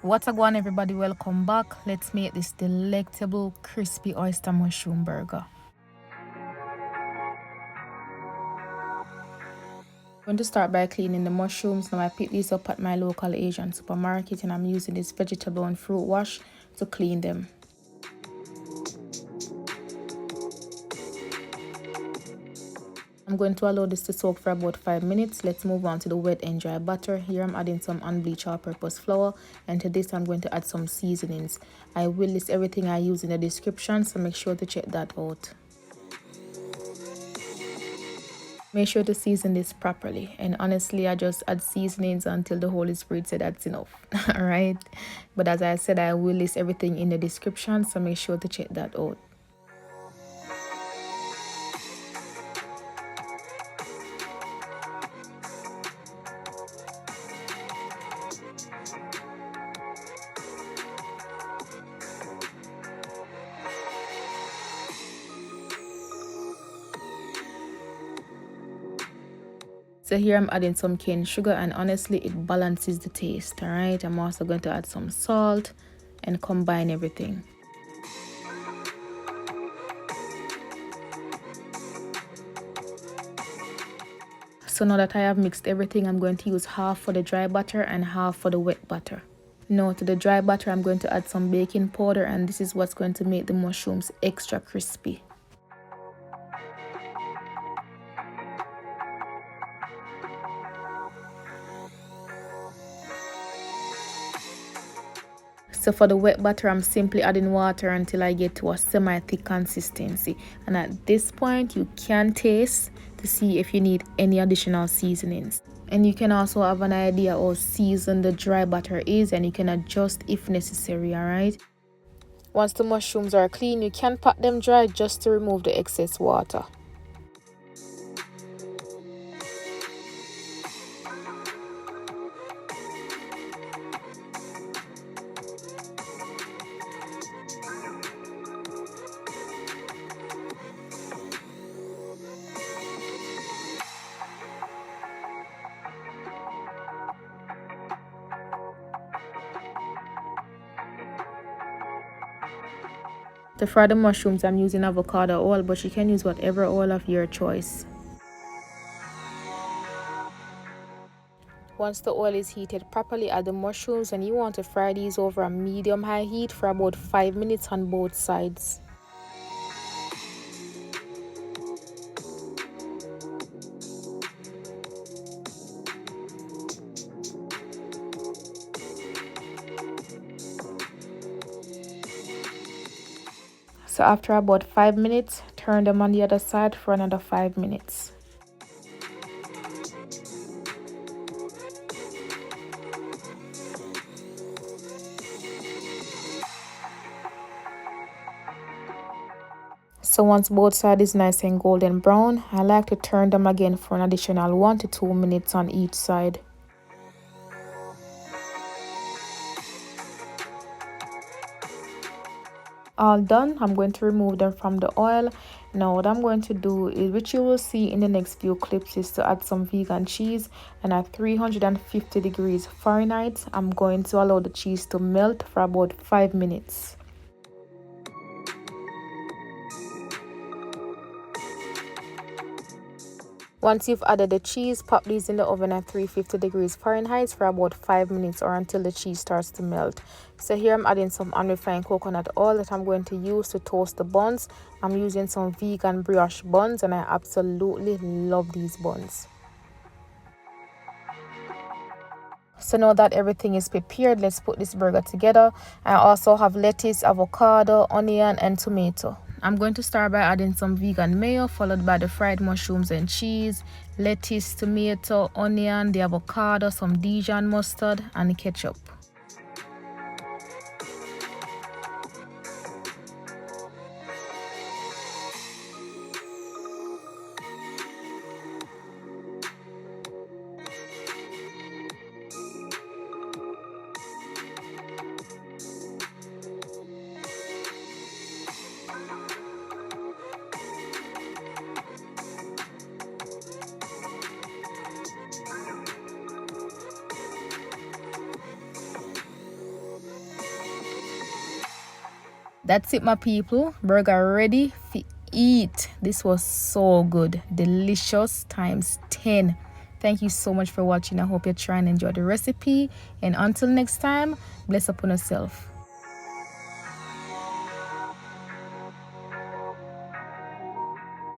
What's up, going everybody? Welcome back. Let's make this delectable crispy oyster mushroom burger. I'm going to start by cleaning the mushrooms. Now I picked these up at my local Asian supermarket and I'm using this vegetable and fruit wash to clean them. I'm going to allow this to soak for about 5 minutes. Let's move on to the wet and dry batter. Here I'm adding some unbleached all-purpose flour, and to this I'm going to add some seasonings. I will list everything I use in the description, so make sure to check that out. Make sure to season this properly, and honestly I just add seasonings until the Holy Spirit said that's enough. Alright, but as I said, I will list everything in the description, so make sure to check that out. So here I'm adding some cane sugar, and honestly it balances the taste. Alright, I'm also going to add some salt and combine everything. So now that I have mixed everything, I'm going to use half for the dry batter and half for the wet batter. Now to the dry batter I'm going to add some baking powder, and this is what's going to make the mushrooms extra crispy. So for the wet batter, I'm simply adding water until I get to a semi-thick consistency. And at this point, you can taste to see if you need any additional seasonings. And you can also have an idea how seasoned the dry batter is, and you can adjust if necessary, alright? Once the mushrooms are clean, you can pat them dry just to remove the excess water. To fry the mushrooms, I'm using avocado oil, but you can use whatever oil of your choice. Once the oil is heated properly, add the mushrooms, and you want to fry these over a medium-high heat for about 5 minutes on both sides. So after about 5 minutes, turn them on the other side for another 5 minutes. So once both sides is nice and golden brown, I like to turn them again for an additional 1 to 2 minutes on each side. All done, I'm going to remove them from the oil. Now what I'm going to do is, which you will see in the next few clips, is to add some vegan cheese, and at 350 degrees Fahrenheit I'm going to allow the cheese to melt for about 5 minutes. Once you've added the cheese, pop these in the oven at 350 degrees Fahrenheit for about 5 minutes, or until the cheese starts to melt. So here I'm adding some unrefined coconut oil that I'm going to use to toast the buns. I'm using some vegan brioche buns, and I absolutely love these buns. So now that everything is prepared, let's put this burger together. I also have lettuce, avocado, onion, and tomato. I'm going to start by adding some vegan mayo, followed by the fried mushrooms and cheese, lettuce, tomato, onion, the avocado, some Dijon mustard, and ketchup. That's it, my people. Burger ready for eat. This was so good, delicious times 10. Thank you so much for watching. I hope you try and enjoy the recipe, and until next time, bless upon yourself.